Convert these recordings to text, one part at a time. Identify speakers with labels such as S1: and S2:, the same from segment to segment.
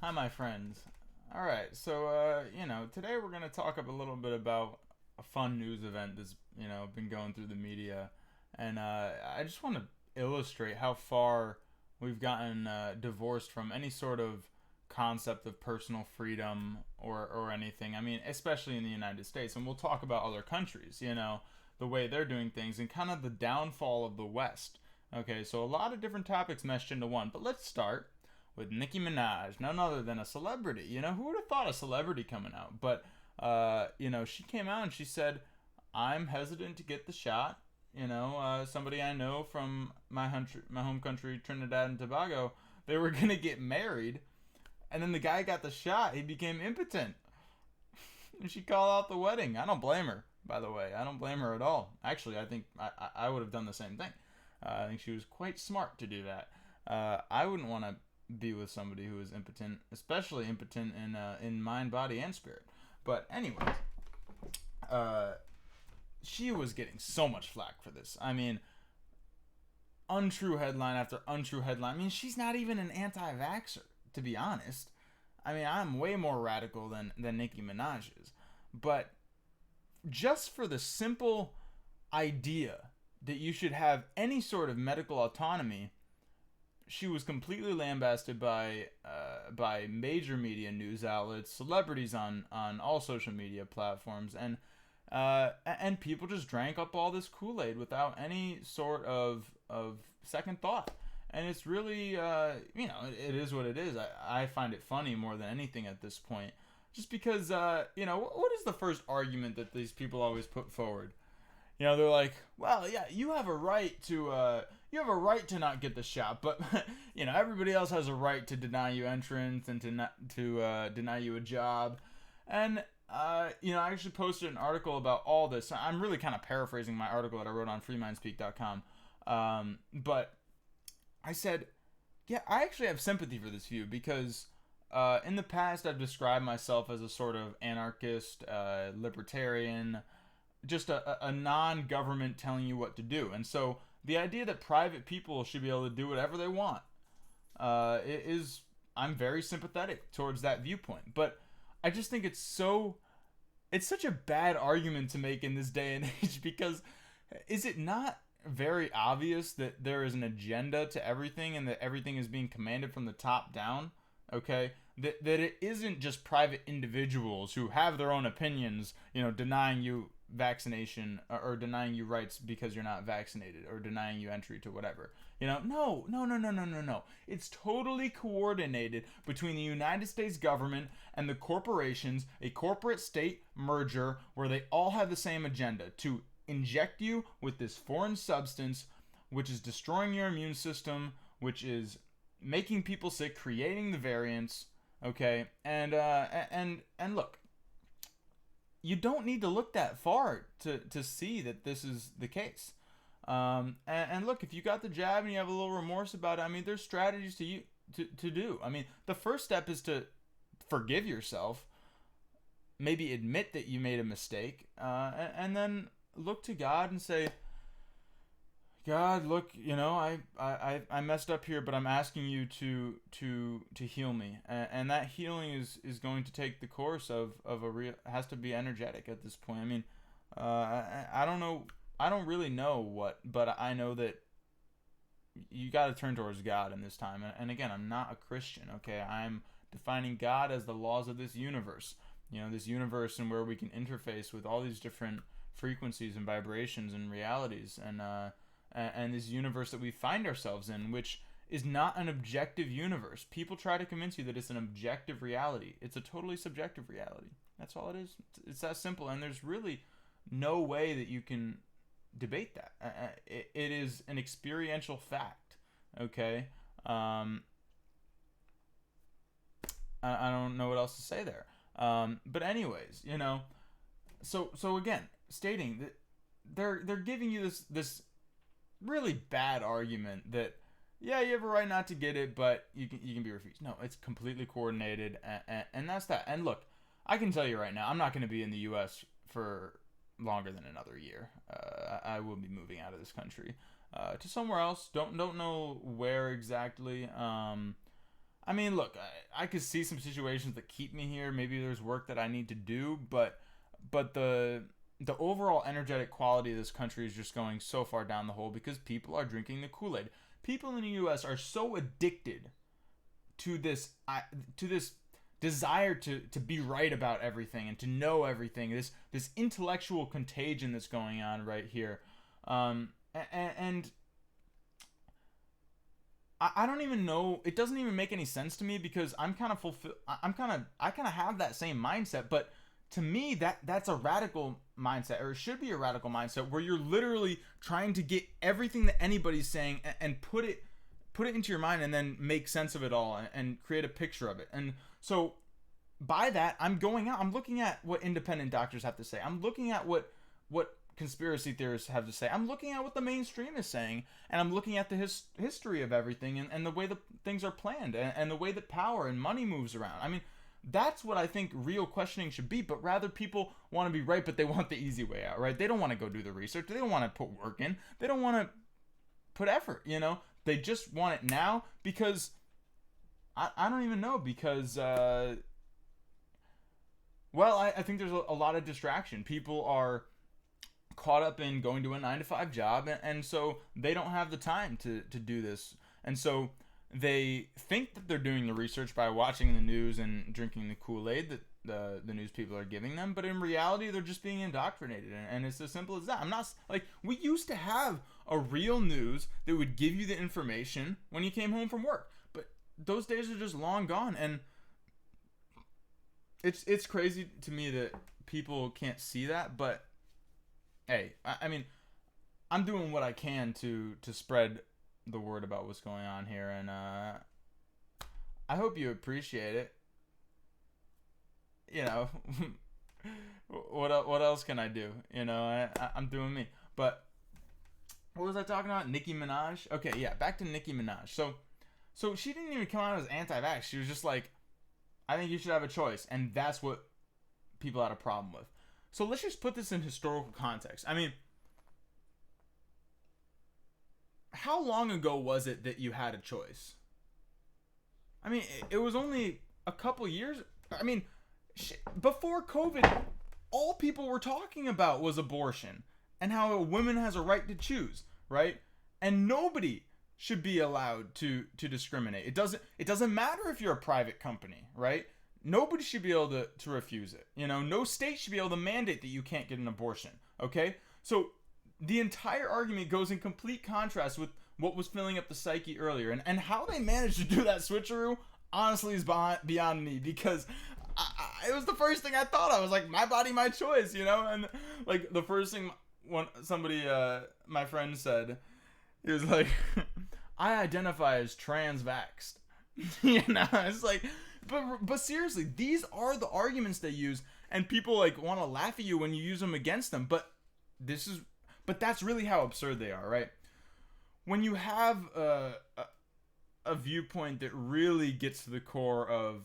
S1: Hi, my friends. All right, so today we're gonna talk a little bit about a fun news event that's been going through the media, and I just want to illustrate how far we've gotten divorced from any sort of concept of personal freedom or anything. I mean, especially in the United States, and we'll talk about other countries. The way they're doing things and kind of the downfall of the West. Okay, so a lot of different topics meshed into one, but let's start with Nicki Minaj, none other than a celebrity. Who would have thought a celebrity coming out? But she came out and she said, "I'm hesitant to get the shot." Somebody I know from my home country, Trinidad and Tobago, they were gonna get married, and then the guy got the shot. He became impotent, and she called out the wedding. I don't blame her. By the way, I don't blame her at all. Actually, I think I would have done the same thing. I think she was quite smart to do that. I wouldn't want to be with somebody who is impotent, especially impotent in mind, body, and spirit. But anyways, uh, she was getting so much flack for this. I mean, untrue headline after untrue headline. I mean, she's not even an anti-vaxxer, to be honest. I mean, I'm way more radical than Nicki Minaj is. But just for the simple idea that you should have any sort of medical autonomy, she was completely lambasted by major media news outlets, celebrities on all social media platforms, and people just drank up all this Kool-Aid without any sort of second thought. And it's really it is what it is. I find it funny more than anything at this point, just because what is the first argument that these people always put forward? They're like, well, yeah, you have a right to not get the shot, but everybody else has a right to deny you entrance and to deny you a job. And I actually posted an article about all this. I'm really kind of paraphrasing my article that I wrote on freemindspeak.com. But I said, yeah, I actually have sympathy for this view because in the past I've described myself as a sort of anarchist, libertarian, just a non-government telling you what to do. And so the idea that private people should be able to do whatever they want is I'm very sympathetic towards that viewpoint. But I just think it's such a bad argument to make in this day and age because is it not very obvious that there is an agenda to everything and that everything is being commanded from the top down? Okay, that it isn't just private individuals who have their own opinions, denying you vaccination or denying you rights because you're not vaccinated or denying you entry to whatever. No. It's totally coordinated between the United States government and the corporations, a corporate state merger where they all have the same agenda to inject you with this foreign substance which is destroying your immune system, which is making people sick, creating the variants, okay? And look, you don't need to look that far to see that this is the case. And look, if you got the jab and you have a little remorse about it, I mean, there's strategies to do. I mean, the first step is to forgive yourself, maybe admit that you made a mistake, and then look to God and say, God, look, I messed up here, but I'm asking you to heal me, and that healing is going to take the course of a real, has to be energetic at this point. I mean, I don't know, I don't really know what, but I know that you got to turn towards God in this time. And again, I'm not a Christian, okay? I'm defining God as the laws of this universe, this universe and where we can interface with all these different frequencies and vibrations and realities and this universe that we find ourselves in, which is not an objective universe. People try to convince you that it's an objective reality. It's a totally subjective reality. That's all it is. It's that simple, and there's really no way that you can debate that. It is an experiential fact. Okay, I don't know what else to say there. But anyways, so again, stating that they're giving you this really bad argument that yeah, you have a right not to get it, but you can be refused. No, it's completely coordinated, and that's that. And look, I can tell you right now, I'm not going to be in the U.S. for longer than another year. I will be moving out of this country to somewhere else. Don't know where exactly. I mean, look, I could see some situations that keep me here. Maybe there's work that I need to do, but the overall energetic quality of this country is just going so far down the hole because people are drinking the Kool-Aid. People in the U.S. are so addicted to this desire to be right about everything and to know everything. This intellectual contagion that's going on right here, and I don't even know. It doesn't even make any sense to me because I kind of have that same mindset, but to me that's a radical mindset, or it should be a radical mindset, where you're literally trying to get everything that anybody's saying and put it into your mind and then make sense of it all and create a picture of it. And so by that, I'm going out, I'm looking at what independent doctors have to say. I'm looking at what conspiracy theorists have to say. I'm looking at what the mainstream is saying, and I'm looking at the history of everything and the way that things are planned and the way that power and money moves around. I mean, that's what I think real questioning should be, but rather people want to be right, but they want the easy way out, right? They don't want to go do the research. They don't want to put work in. They don't want to put effort, you know? They just want it now because I don't even know, because I think there's a lot of distraction. People are caught up in going to a 9-to-5 job, and so they don't have the time to do this. And so they think that they're doing the research by watching the news and drinking the Kool-Aid that the news people are giving them, but in reality they're just being indoctrinated, and it's as simple as that. I'm not like, we used to have a real news that would give you the information when you came home from work, but those days are just long gone. And it's crazy to me that people can't see that. But hey, I mean, I'm doing what I can to spread the word about what's going on here, and I hope you appreciate it. You know, what else can I do? You know, I'm doing me. But what was I talking about? Nicki Minaj. Okay, yeah, back to Nicki Minaj. So she didn't even come out as anti-vax. She was just like, I think you should have a choice, and that's what people had a problem with. So let's just put this in historical context. I mean, how long ago was it that you had a choice? I mean, it was only a couple years. I mean, before COVID, all people were talking about was abortion and how a woman has a right to choose, right? And nobody should be allowed to discriminate. It doesn't matter if you're a private company, right? Nobody should be able to refuse it. You know, no state should be able to mandate that you can't get an abortion, okay? So the entire argument goes in complete contrast with what was filling up the psyche earlier. And how they managed to do that switcheroo, honestly, is beyond me, because it was the first thing I thought. I was like, my body, my choice, you know? And like the first thing my friend said, he was like, I identify as trans-vaxxed. You know, it's like, but seriously, these are the arguments they use, and people like want to laugh at you when you use them against them. But that's really how absurd they are, right? When you have a viewpoint that really gets to the core of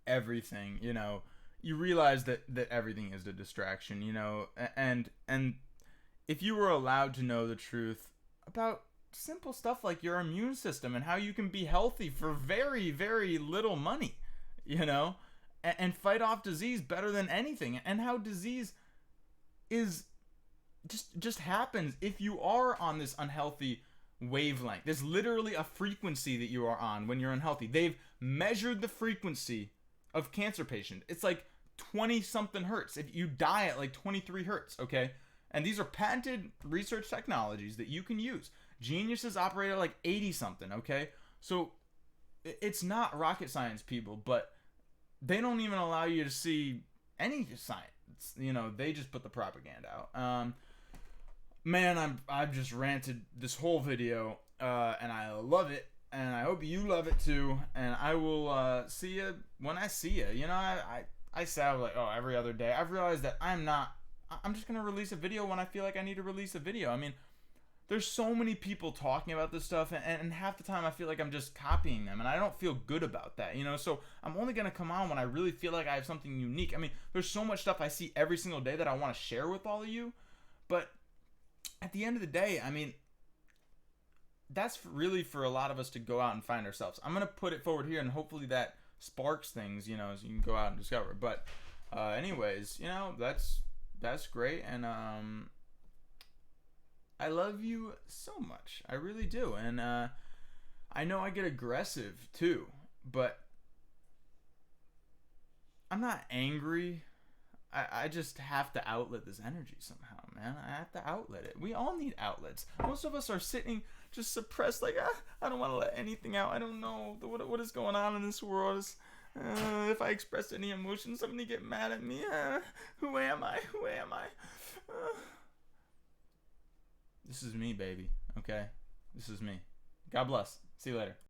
S1: everything, you know, you realize that everything is a distraction, you know, and if you were allowed to know the truth about simple stuff like your immune system and how you can be healthy for very, very little money, you know, and fight off disease better than anything, and how disease is just happens if you are on this unhealthy wavelength. There's literally a frequency that you are on when you're unhealthy. They've measured the frequency of cancer patients. It's like 20 something hertz. If you die at like 23 hertz, okay? And these are patented research technologies that you can use. Geniuses operate at like 80 something, okay? So it's not rocket science, people, but they don't even allow you to see any science. You know, they just put the propaganda out. Man, I've just ranted this whole video, and I love it, and I hope you love it too. And I will see you when I see you. You know, I say like, oh, every other day. I've realized that I'm just gonna release a video when I feel like I need to release a video. I mean, there's so many people talking about this stuff, and half the time I feel like I'm just copying them, and I don't feel good about that, you know? So I'm only gonna come on when I really feel like I have something unique. I mean, there's so much stuff I see every single day that I want to share with all of you, but at the end of the day, I mean, that's really for a lot of us to go out and find ourselves. I'm gonna put it forward here, and hopefully that sparks things, as you can go out and discover. But, anyways, that's great, and I love you so much. I really do, and I know I get aggressive too, but I'm not angry. I just have to outlet this energy somehow, man. I have to outlet it. We all need outlets. Most of us are sitting just suppressed, like, I don't want to let anything out. I don't know what is going on in this world. If I express any emotion, somebody get mad at me. Who am I? Who am I? This is me, baby. Okay? This is me. God bless. See you later.